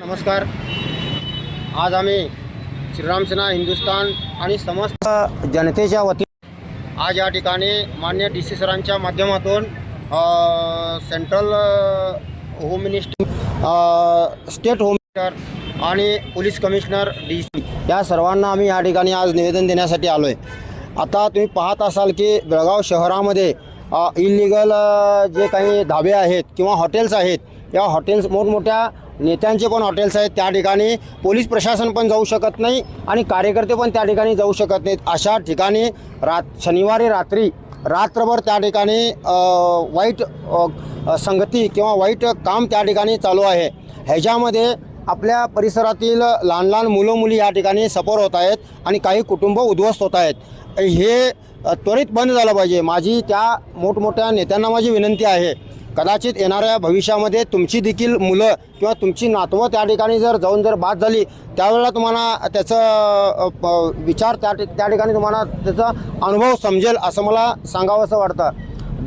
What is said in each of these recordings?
नमस्कार. आज आम्ही श्रीराम सेना हिंदुस्थान आणि समस्त जनतेच्या वतीने आज या ठिकाणी मान्य DC सरांच्या माध्यमातून central home minister, state home minister आणि पोलीस कमिशनर DC या सर्वांना आम्ही या ठिकाणी आज निवेदन देण्यासाठी आलो आहे. आता तुम्ही पाहत असाल की बेळगाव शहरामध्ये इलिगल जे काही धाबे आहेत किंवा हॉटेल्स आहेत, या हॉटेल्स मोठमोठ्या नेत्यांचे पण हॉटेल्स आहेत, त्या ठिकाणी पोलीस प्रशासन पण जाऊ शकत नाही आणि कार्यकर्ते पण त्या ठिकाणी जाऊ शकत नाहीत. अशा ठिकाणी शनिवारी रात्रभर त्या ठिकाणी वाईट संगती किंवा वाईट काम त्या ठिकाणी चालू आहे. ह्याच्यामध्ये आपल्या परिसरातील लहान लहान मुलं मुली या ठिकाणी सफर होत आहेत आणि काही कुटुंब उद्ध्वस्त होत आहेत. हे त्वरित बंद झालं पाहिजे. माझी त्या मोठमोठ्या नेत्यांना माझी विनंती आहे, कदाचित येणाऱ्या भविष्यामध्ये तुमची देखील मुलं किंवा तुमची नातवं त्या ठिकाणी जर बाद झाली, त्यावेळेला तुम्हाला त्याचं विचार त्या ठिकाणी तुम्हाला त्याचा अनुभव समजेल असं मला सांगावंसं वाटतं.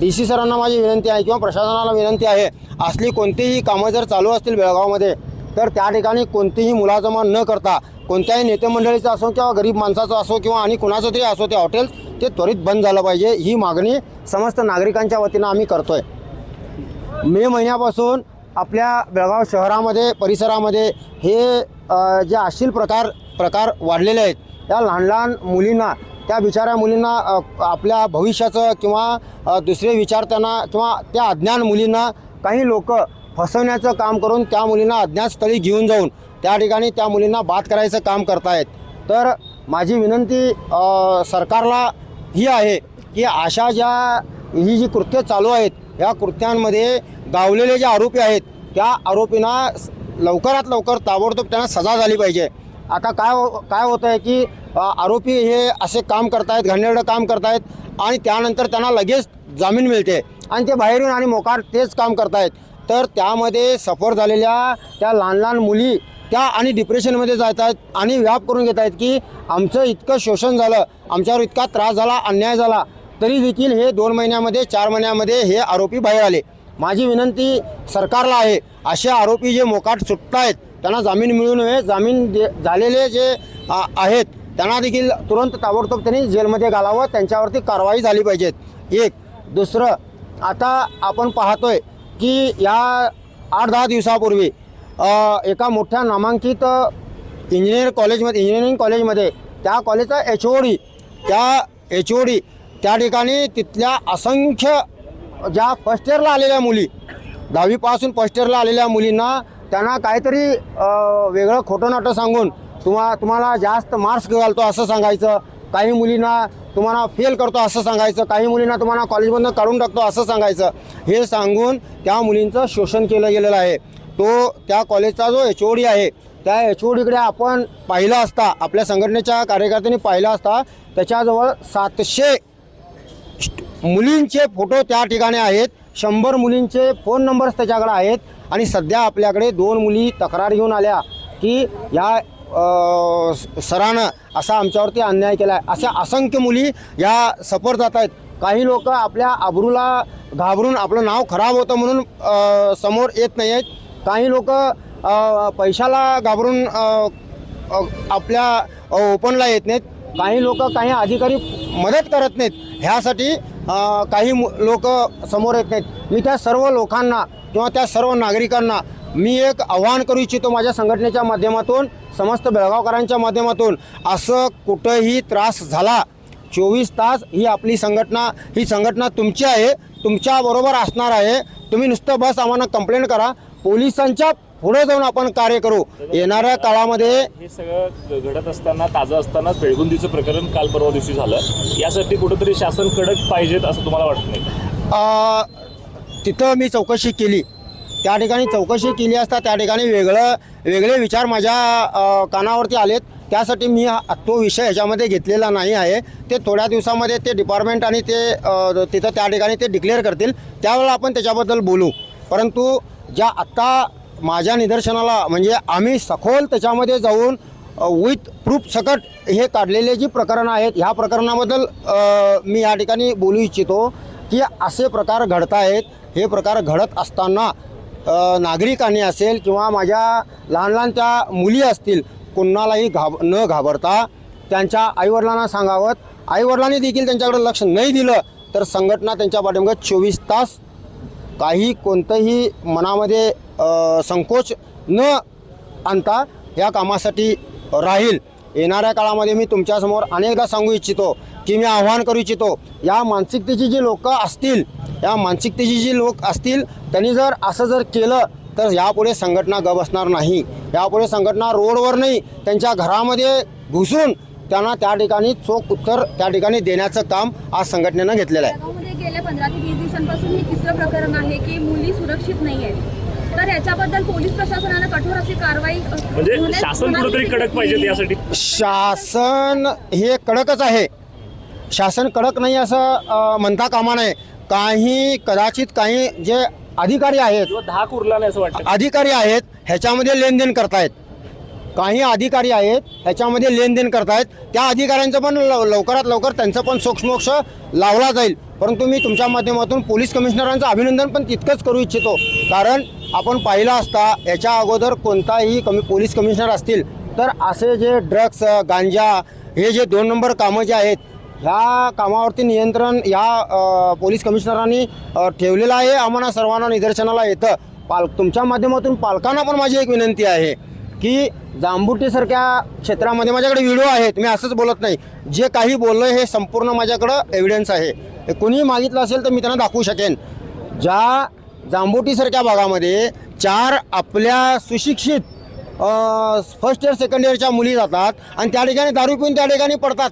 DC सरांना माझी विनंती आहे किंवा प्रशासनाला विनंती आहे, असली कोणतीही कामं जर चालू असतील बेळगावमध्ये तर त्या ठिकाणी कोणतीही मुलाजमा न करता कोणत्याही नेते मंडळीचं असो किंवा गरीब माणसाचं असो किंवा आणि कुणाचं तरी असो ते हॉटेल्स ते त्वरित बंद झालं पाहिजे. ही मागणी समस्त नागरिकांच्या वतीनं आम्ही करतो आहे. मे महिन्यापासून आपल्या बेळगाव शहरामध्ये परिसरामध्ये हे जे अश्लील प्रकार वाढलेले आहेत, त्या लहान लहान मुलींना, त्या बिचाऱ्या मुलींना आपल्या भविष्याचं किंवा दुसरे विचार त्यांना किंवा त्या अज्ञान मुलींना काही लोक फसवण्याचं काम करून त्या मुलींना अज्ञात स्थळी घेऊन जाऊन त्या ठिकाणी त्या मुलींना बाद करायचं काम करतायत. तर माझी विनंती सरकारला ही आहे की अशा ही जी कृत्य चालू आहेत, या कृत्यांमध्ये गावलेले जे आरोपी आहेत त्या आरोपींना लवकरात लवकर ताबडतोब त्यांना सजा झाली पाहिजे. आता काय होतं आहे की आरोपी हे असे काम करतायत, घाणेरडं काम करतायत आणि त्यानंतर त्यांना लगेच जामीन मिळते आणि ते बाहेरून आणि मोकार तेच काम करतायत. तर त्यामध्ये सफर झालेल्या त्या लहान लहान मुली त्या आणि डिप्रेशनमध्ये जात आहेत आणि व्याप करून घेत आहेत की आमचं इतकं शोषण झालं, आमच्यावर इतका त्रास झाला, अन्याय झाला, तरी देखील हे 2 महिन्यामध्ये 4 महिन्यामध्ये हे आरोपी बाहेर आले. माझी विनंती सरकारला आहे, असे आरोपी जे मोकाट सुटत आहेत त्यांना जामीन मिळू नये. जामीन झालेले जे आहेत त्यांना देखील तुरंत ताबडतोब त्यांनी जेलमध्ये घालावं, त्यांच्यावरती कारवाई झाली पाहिजेत. एक. दुसरं, आता आपण पाहतोय की या 8-10 दिवसापूर्वी एका मोठ्या नामांकित इंजिनिअरिंग कॉलेजमध्ये त्या कॉलेजचा HOD त्या ठिकाणी तिथल्या असंख्य ज्या फर्स्ट इयरला आलेल्या मुली, 10वी पासून फर्स्ट इयरला आलेल्या मुलींना त्यांना काहीतरी वेगळं खोटं नाटं सांगून तुम्हाला जास्त मार्क्स घालतो असं सांगायचं, काही मुलींना तुम्हाला फेल करतो असं सांगायचं, काही मुलींना तुम्हाला कॉलेजमधून काढून टाकतो असं सांगायचं. हे सांगून त्या मुलींचं शोषण केलं गेलेलं आहे. त्या कॉलेजचा जो HOD आहे, त्या HODकडे आपण पाहिलं असता, आपल्या संघटनेच्या कार्यकर्त्यांनी पाहिलं असता, त्याच्याजवळ 700 मुलींचे फोटो त्या ठिकाणी आहेत, 100 मुलींचे फोन नंबर्स त्याच्याकडे आहेत. आणि सध्या आपल्याकडे 2 मुली तक्रार घेऊन आल्या की या सरानं असा आमच्यावरती अन्याय केला आहे. अशा असंख्य मुली या सफर जात आहेत. काही लोक आपल्या आबरूला घाबरून आपलं नाव खराब होतं म्हणून समोर येत नाही आहेत. काही लोक पैशाला घाबरून आपल्या ओपनला येत नाहीत. काही लोक, काही अधिकारी मदत करत नाहीत, ह्यासाठी काही लोक समोर येत नाहीत. मी त्या सर्व लोकांना किंवा त्या सर्व नागरिकांना मी एक आव्हान करू इच्छितो माझ्या संघटनेच्या माध्यमातून, समस्त बेळगावकरांच्या माध्यमातून, असं कुठंही त्रास झाला 24 तास ही आपली संघटना, ही संघटना तुमची आहे, तुमच्याबरोबर असणार आहे. तुम्ही नुसतं बस आम्हाला कंप्लेंट करा, पोलिसांच्या पुढे जाऊन आपण कार्य करू. येणाऱ्या काळामध्ये हे सगळं घडत असताना, ताजं असतानाच बेळगुंदीचं प्रकरण काल परवा दिवशी झालं. यासाठी कुठंतरी शासन कडक पाहिजेत असं तुम्हाला वाटत नाही? तिथं मी चौकशी केली, त्या ठिकाणी चौकशी केली असता त्या ठिकाणी वेगळे विचार माझ्या कानावरती आलेत. त्यासाठी मी तो विषय ह्याच्यामध्ये घेतलेला नाही आहे. ते थोड्या दिवसामध्ये ते डिपार्टमेंट आणि ते तिथं त्या ठिकाणी ते डिक्लेअर करतील, त्यावेळेला आपण त्याच्याबद्दल बोलू. परंतु ज्या आत्ता माझ्या निदर्शनाला, म्हणजे आम्ही सखोल त्याच्यामध्ये जाऊन विथ प्रूफ सकट हे काढलेले जी प्रकरणं आहेत, ह्या प्रकरणाबद्दल मी या ठिकाणी बोलू इच्छितो की असे प्रकार घडत आहेत. हे प्रकार घडत असताना नागरिकांनी असेल किंवा माझ्या लहान लहान त्या मुली असतील, कोणालाही न घाबरता त्यांच्या आईवडिलांना सांगावं. आईवडिलांनी देखील त्यांच्याकडे लक्ष नाही दिलं तर संघटना त्यांच्या पाठीमागे 24 तास काही कोणतंही मनामध्ये संकोच न आणता या कामासाठी राहील. येणाऱ्या काळामध्ये मी तुमच्यासमोर अनेकदा सांगू इच्छितो की मी आव्हान करू इच्छितो, या मानसिकतेची जी लोक असतील त्यांनी जर असं जर केलं तर यापुढे संघटना गप बसणार नाही. यापुढे संघटना रोडवर नाही, त्यांच्या घरामध्ये घुसून त्यांना त्या ठिकाणी चोख उत्तर त्या ठिकाणी देण्याचं काम आज संघटनेनं घेतलेलं आहे. गेल्या 15 ते 20 दिवसांपासून हे तिसरं प्रकरण आहे की मुली सुरक्षित नाही आहेत. तर याच्याबद्दल पोलीस प्रशासनाने कठोर अशी कारवाई म्हणजे शासन कुठेतरी कडक पाहिजे यासाठी. शासन हे कडकच आहे. शासन कडक नाही असं म्हणता कामा नये. कदाचित काही जे अधिकारी आहेत, 10 उरला नाही असं वाटतं. अधिकारी आहेत ह्याच्यामध्ये लेनदेन करतायत. काही अधिकारी आहेत ह्याच्यामध्ये लेनदेन करतायत. त्या अधिकाऱ्यांचं पण लवकरात लवकर त्यांचं पण सोक्षमोक्ष लावला जाईल. परंतु मी तुमच्या माध्यमातून पोलीस कमिशनरांचं अभिनंदन पण तितकंच करू इच्छितो, कारण आपण पाहिलं असता याच्या अगोदर कोणताही पोलीस कमिशनर असतील तर असे जे ड्रग्स, गांजा हे जे 2 नंबर कामं जे आहेत ह्या कामावरती नियंत्रण या पोलीस कमिशनरांनी ठेवलेलं आहे. आम्हाला सर्वांना निदर्शनाला येतं. तुमच्या माध्यमातून पालकांना पण माझी एक विनंती आहे की जांबुटीसारख्या क्षेत्रामध्ये माझ्याकडे व्हिडिओ आहेत, मी असंच बोलत नाही, जे काही बोललो हे संपूर्ण माझ्याकडं एव्हिडन्स आहे. हे कुणीही मागितलं असेल तर मी त्यांना दाखवू शकेन. ज्या जांबुटीसारख्या भागामध्ये 4 आपल्या सुशिक्षित फर्स्ट इयर सेकंड इयरच्या मुली जातात आणि त्या ठिकाणी दारू पिऊन त्या ठिकाणी पडतात.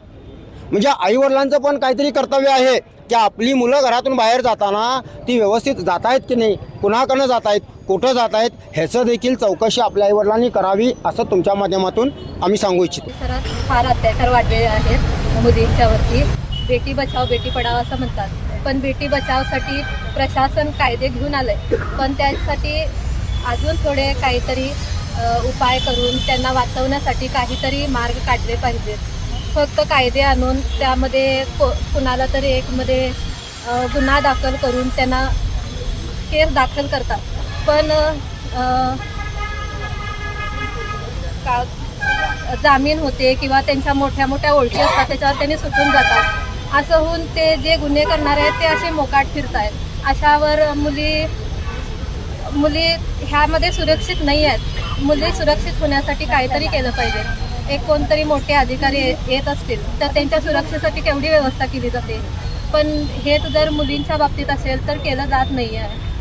म्हणजे आईवडिलांचं पण काहीतरी कर्तव्य आहे की आपली मुलं घरातून बाहेर जाताना ती व्यवस्थित जात आहेत की नाही, कुणाकडनं जात आहेत, कुठं जात आहेत, ह्याचं देखील चौकशी आपल्या आईवडिलांनी करावी असं तुमच्या माध्यमातून आम्ही सांगू इच्छितो. फार अत्याचार वाढलेले आहेत मुलींच्यावरती. बेटी बचाव बेटी पढाव असं म्हणतात, पण बेटी बचावसाठी प्रशासन कायदे घेऊन आलंय, पण त्यासाठी अजून थोडे काहीतरी उपाय करून त्यांना वाचवण्यासाठी काहीतरी मार्ग काढले पाहिजेत. फक्त कायदे आणून त्यामध्ये कुणाला तरी एकमध्ये गुन्हा दाखल करून त्यांना केस दाखल करतात, पण जामीन होते किंवा त्यांच्या मोठ्या मोठ्या ओळखी असतात त्याच्यावर त्यांनी सुटून जातात. असं होऊन ते जे गुन्हे करणारे आहेत ते असे मोकाट फिरत आहेत. अशावर मुली ह्यामध्ये सुरक्षित नाही आहेत. मुली सुरक्षित होण्यासाठी काहीतरी केलं पाहिजे. एक कोणतरी मोठे अधिकारी येत असतील तर त्यांच्या सुरक्षेसाठी केवढी व्यवस्था केली जाते, पण हेच जर मुलींच्या बाबतीत असेल तर केलं जात नाही आहे.